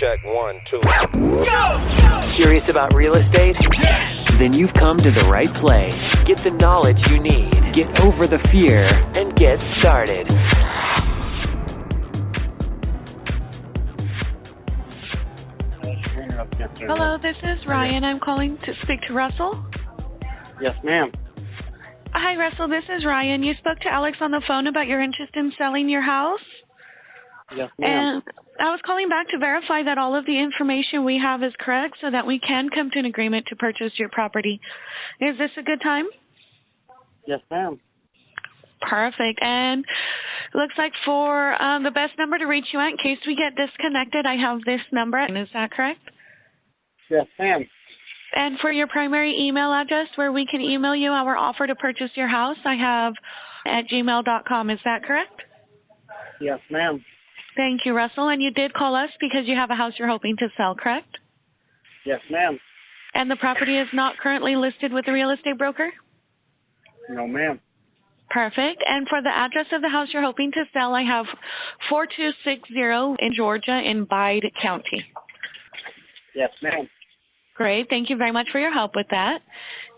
Check 1, 2. Go! Curious about real estate? Yes! Then you've come to the right place. Get the knowledge you need. Get over the fear and get started. Hello, this is Ryan. I'm calling to speak to Russell. Yes, ma'am. Hi, Russell. This is Ryan. You spoke to Alex on the phone about your interest in selling your house. Yes, ma'am. And I was calling back to verify that all of the information we have is correct so that we can come to an agreement to purchase your property. Is this a good time? Yes, ma'am. Perfect. And looks like for the best number to reach you at in case we get disconnected, I have this number. Is that correct? Yes, ma'am. And for your primary email address where we can email you our offer to purchase your house, I have at gmail.com. Is that correct? Yes, ma'am. Thank you, Russell. And you did call us because you have a house you're hoping to sell, correct? Yes, ma'am. And the property is not currently listed with a real estate broker? No, ma'am. Perfect. And for the address of the house you're hoping to sell, I have 4260 in Georgia in Bide County. Yes, ma'am. Great. Thank you very much for your help with that.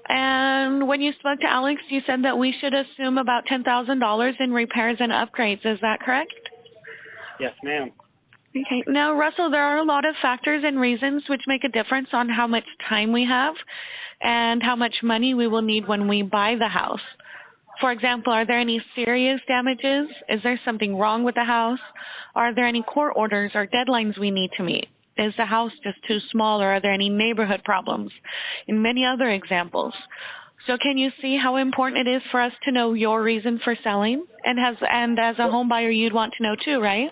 And when you spoke to Alex, you said that we should assume about $10,000 in repairs and upgrades. Is that correct? Yes, ma'am. Okay. Now, Russell, there are a lot of factors and reasons which make a difference on how much time we have and how much money we will need when we buy the house. For example, are there any serious damages? Is there something wrong with the house? Are there any court orders or deadlines we need to meet? Is the house just too small, or are there any neighborhood problems? And many other examples. So can you see how important it is for us to know your reason for selling? And as a home buyer, you'd want to know too, right?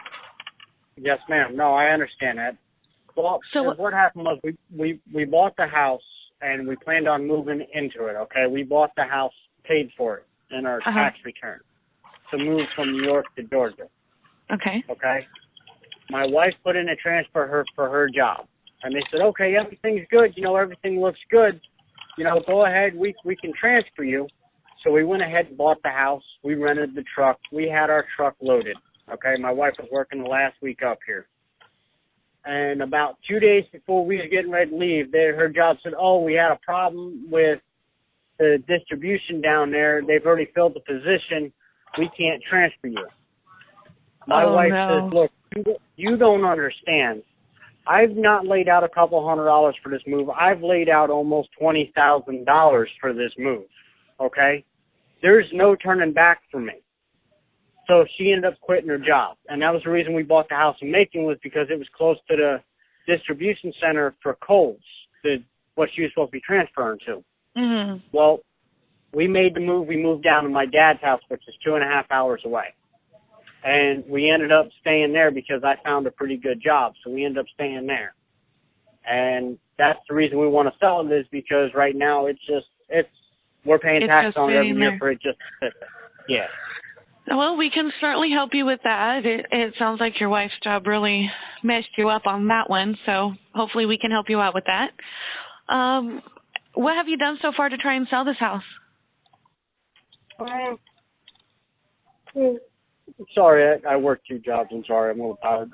Yes, ma'am. No, I understand that. Well, so what happened was we bought the house and we planned on moving into it, okay? We bought the house, paid for it in our tax return to move from New York to Georgia. Okay. Okay? My wife put in a transfer for her job. And they said, okay, everything's good. You know, everything looks good. You know, go ahead. We can transfer you. So we went ahead and bought the house. We rented the truck. We had our truck loaded. Okay, my wife was working the last week up here. And about 2 days before we were getting ready to leave, her job said, oh, we had a problem with the distribution down there. They've already filled the position. We can't transfer you. My wife says, look, you don't understand. I've not laid out a couple $100 for this move. I've laid out almost $20,000 for this move, okay? There's no turning back for me. So she ended up quitting her job. And that was the reason we bought the house in Macon, was because it was close to the distribution center for Kohl's, what she was supposed to be transferring to. Mm-hmm. Well, we made the move. We moved down to my dad's house, which is 2.5 hours away. And we ended up staying there because I found a pretty good job. So we ended up staying there. And that's the reason we want to sell it, is because right now we're paying tax on it every year for it just to sit there. Yeah. Well, we can certainly help you with that. It sounds like your wife's job really messed you up on that one, so hopefully we can help you out with that. What have you done so far to try and sell this house? Sorry, I work 2 jobs. I'm sorry, I'm a little tired.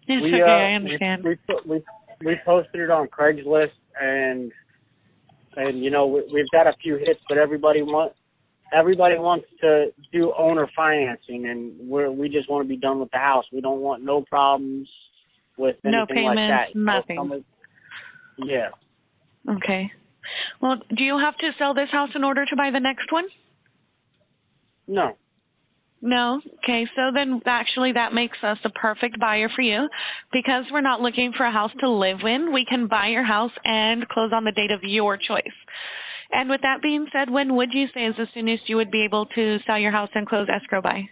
It's okay, I understand. We posted it on Craigslist, and you know, we've got a few hits, but everybody wants to do owner financing, and we just want to be done with the house. We don't want no problems with anything no payments, like that. Nothing. Yeah. Okay. Well, do you have to sell this house in order to buy the next one? No. No? Okay, so then actually that makes us a perfect buyer for you, because we're not looking for a house to live in. We can buy your house and close on the date of your choice. And with that being said, when would you say is the soonest you would be able to sell your house and close escrow by?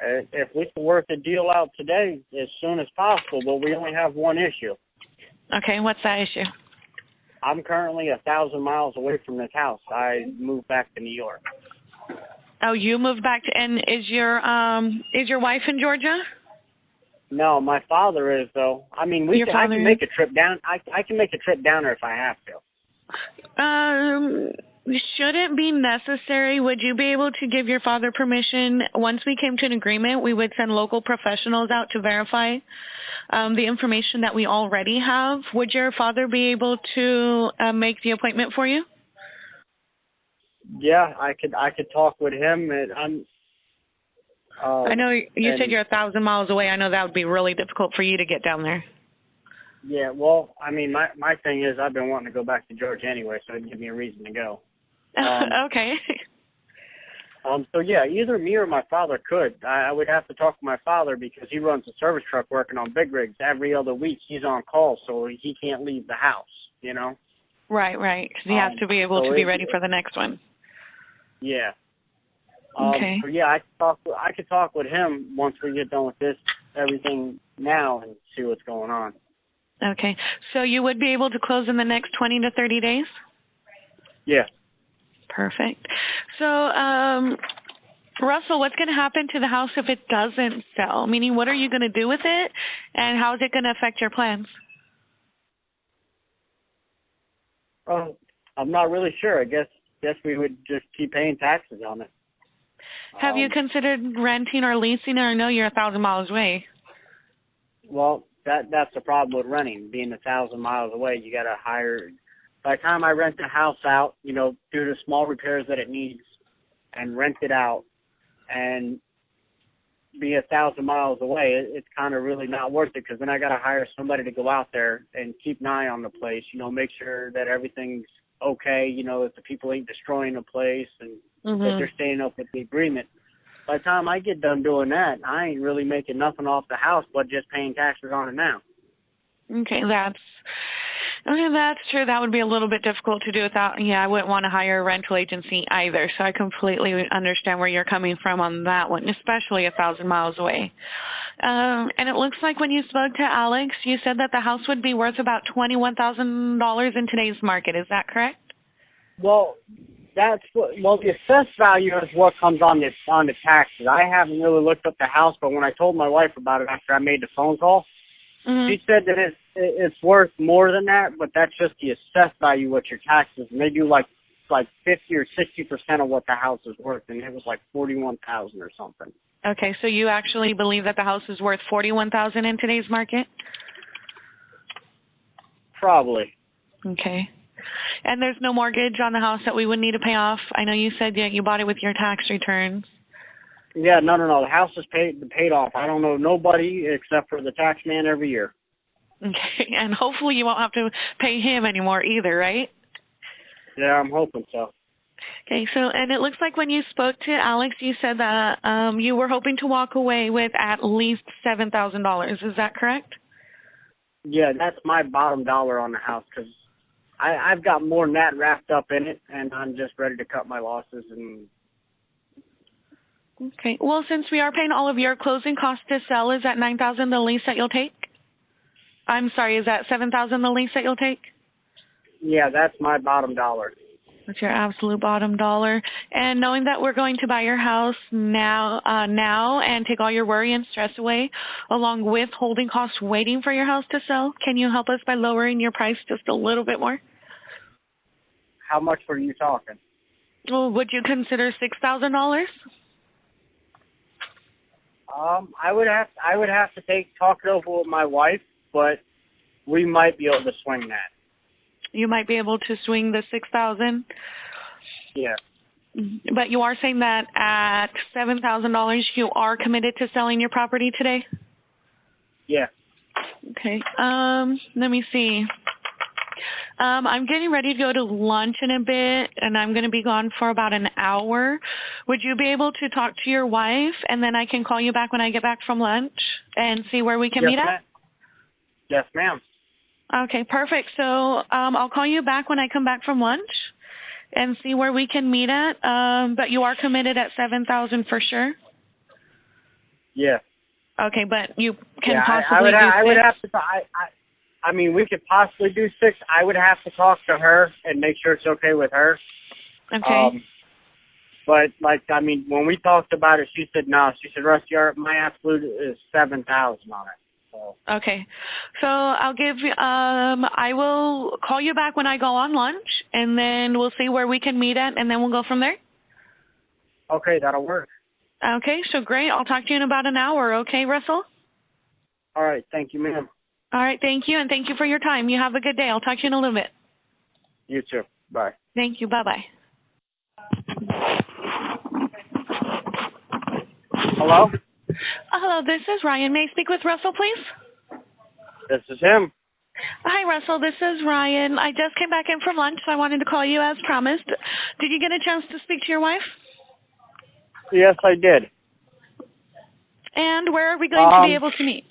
If we can work the deal out today, as soon as possible, but we only have one issue. Okay, what's that issue? I'm currently 1,000 miles away from this house. I moved back to New York. Oh, you moved back to, and is your wife in Georgia? No, my father is, though. I mean, I can make a trip down. I can make a trip down there if I have to. Shouldn't be necessary. Would you be able to give your father permission? Once we came to an agreement, we would send local professionals out to verify the information that we already have, would your father be able to make the appointment for you? Yeah, I could talk with him, and I know you said you're 1,000 miles away. I know that would be really difficult for you to get down there. Yeah, well, I mean, my thing is I've been wanting to go back to Georgia anyway, so it'd give me a reason to go. Okay. So yeah, either me or my father could. I would have to talk to my father because he runs a service truck working on big rigs. Every other week he's on call, so he can't leave the house, you know? Right, because he has to be able to be ready for the next one. Yeah. Okay. So yeah, I could talk with him once we get done with everything now and see what's going on. Okay. So you would be able to close in the next 20 to 30 days? Yeah. Perfect. So, Russell, what's going to happen to the house if it doesn't sell? Meaning, what are you going to do with it, and how is it going to affect your plans? I'm not really sure. I guess we would just keep paying taxes on it. Have you considered renting or leasing, or I know you're 1,000 miles away? Well, that's the problem with renting. Being 1,000 miles away, you got to hire. By the time I rent the house out, you know, do the small repairs that it needs, and rent it out, and be 1,000 miles away, it's kind of really not worth it because then I got to hire somebody to go out there and keep an eye on the place. You know, make sure that everything's okay. You know, that the people ain't destroying the place and that they're staying up with the agreement. By the time I get done doing that, I ain't really making nothing off the house but just paying taxes on it now. Okay, that's true. That would be a little bit difficult to do without, I wouldn't want to hire a rental agency either, so I completely understand where you're coming from on that one, especially 1,000 miles away. And it looks like when you spoke to Alex, you said that the house would be worth about $21,000 in today's market. Is that correct? Well, the assessed value is what comes on the taxes. I haven't really looked up the house, but when I told my wife about it after I made the phone call, she said that it's worth more than that, but that's just the assessed value with your taxes, and they do like 50 or 60% of what the house is worth, and it was like $41,000 or something. Okay, so you actually believe that the house is worth $41,000 in today's market? Probably. Okay. And there's no mortgage on the house that we would need to pay off? I know you said you bought it with your tax returns. Yeah, no. The house is paid off. I don't know nobody except for the tax man every year. Okay, and hopefully you won't have to pay him anymore either, right? Yeah, I'm hoping so. Okay, so, and it looks like when you spoke to Alex, you said that you were hoping to walk away with at least $7,000. Is that correct? Yeah, that's my bottom dollar on the house because I've got more than that wrapped up in it, and I'm just ready to cut my losses. And okay, well, since we are paying all of your closing costs to sell, is that $9,000 the lease that you'll take? I'm sorry, is that $7,000 the lease that you'll take? Yeah, that's my bottom dollar. That's your absolute bottom dollar. And knowing that we're going to buy your house now and take all your worry and stress away, along with holding costs waiting for your house to sell, can you help us by lowering your price just a little bit more? How much were you talking? Well, would you consider $6,000? I would have to talk it over with my wife, but we might be able to swing that. You might be able to swing the $6,000. Yeah. But you are saying that at $7,000 you are committed to selling your property today? Yeah. Okay. Let me see. I'm getting ready to go to lunch in a bit, and I'm going to be gone for about an hour. Would you be able to talk to your wife, and then I can call you back when I get back from lunch and see where we can meet at? Yes, ma'am. Okay, perfect. So I'll call you back when I come back from lunch and see where we can meet at. But you are committed at $7,000 for sure? Yeah. Okay, but you can possibly do I would $6,000? have to. I mean, we could possibly do $6,000. I would have to talk to her and make sure it's okay with her. Okay. But when we talked about it, she said no. She said, Rusty, my absolute is $7,000 on it. Okay, so I will call you back when I go on lunch, and then we'll see where we can meet at, and then we'll go from there. Okay, that'll work. Okay, so great. I'll talk to you in about an hour, okay, Russell? All right. Thank you, ma'am. All right, thank you, and thank you for your time. You have a good day. I'll talk to you in a little bit. You too. Bye. Thank you. Bye-bye. Hello? Hello, this is Ryan. May I speak with Russell, please? This is him. Hi, Russell. This is Ryan. I just came back in from lunch, so I wanted to call you as promised. Did you get a chance to speak to your wife? Yes, I did. And where are we going to be able to meet?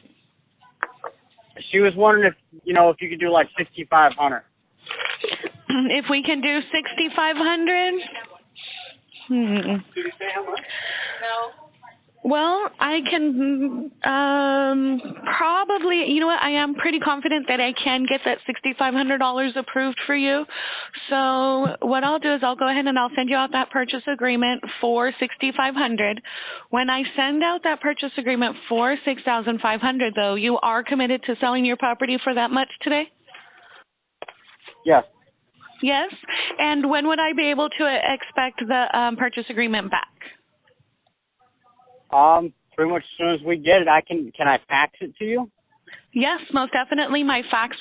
She was wondering if you could do like 6,500. If we can do 6,500? Did he say how much? No. Well, I can probably, you know what, I am pretty confident that I can get that $6,500 approved for you. So what I'll do is I'll go ahead and I'll send you out that purchase agreement for $6,500. When I send out that purchase agreement for $6,500, though, you are committed to selling your property for that much today? Yes. Yes? And when would I be able to expect the purchase agreement back? Pretty much as soon as we get it, can I fax it to you? Yes, most definitely. My fax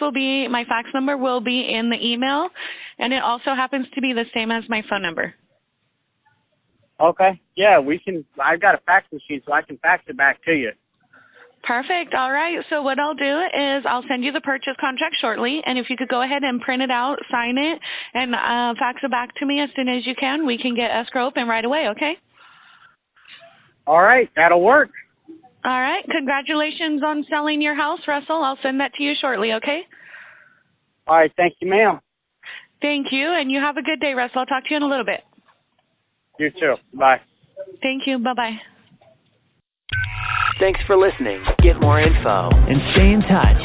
number will be in the email, and it also happens to be the same as my phone number. Okay. Yeah, I've got a fax machine, so I can fax it back to you. Perfect. All right. So what I'll do is I'll send you the purchase contract shortly, and if you could go ahead and print it out, sign it, and fax it back to me as soon as you can, we can get escrow open right away, okay? All right. That'll work. All right. Congratulations on selling your house, Russell. I'll send that to you shortly, okay? All right. Thank you, ma'am. Thank you, and you have a good day, Russell. I'll talk to you in a little bit. You too. Bye. Thank you. Bye-bye. Thanks for listening. Get more info and stay in touch.